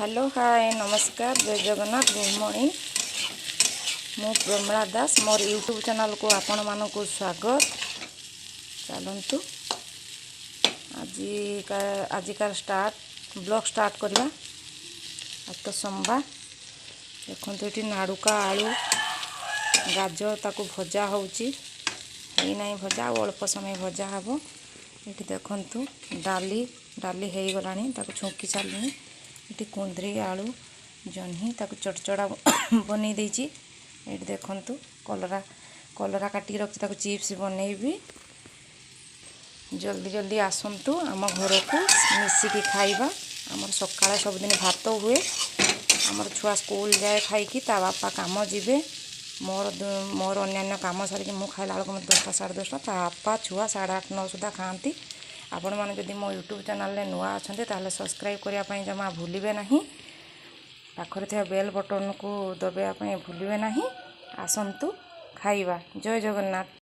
Hello hi नमस्कार जय Jagannath good morning मु प्रमिला दास मोर यूट्यूब चैनल को आपण मानक स्वागत। चलतु आजिकार ब्लॉग स्टार्ट करवा। आज तो सोमवार देखो ये नाड़ुका आलू गाजर ताकू भजा होची नहीं भजा अल्प समय भजा हम। ये देखु डाली डाली हो गलानी छुंकी सारे। ये कुंदरी आलू जह्नी ताकू चटचड़ा बन देती। ये देखु कलरा कलरा काटिकी रखी चिप्स बनैबी। जल्दी जल्दी आसतु आम घर को मिसिकी खाइबा। आमर सकाଳେ सबुदिन भात हुए। आमर छुआ स्कूल जाए खाई ता बापा काम जीवे। मोर अन्य काम सारिकी मु खाइला बेलू मत 10टा साढ़े 10टा ता बापा छुआ 8:30 9 सुधा खाती। आपण मैंने जदि मो यूट्यूब चैनल रे नुआ अच्छा ताले सब्सक्राइब करने जमा भूलिए ना। पाखरे थे बेल बटन को दबाइया भूलिए ना। आसतु खाइबा। जय जगन्नाथ।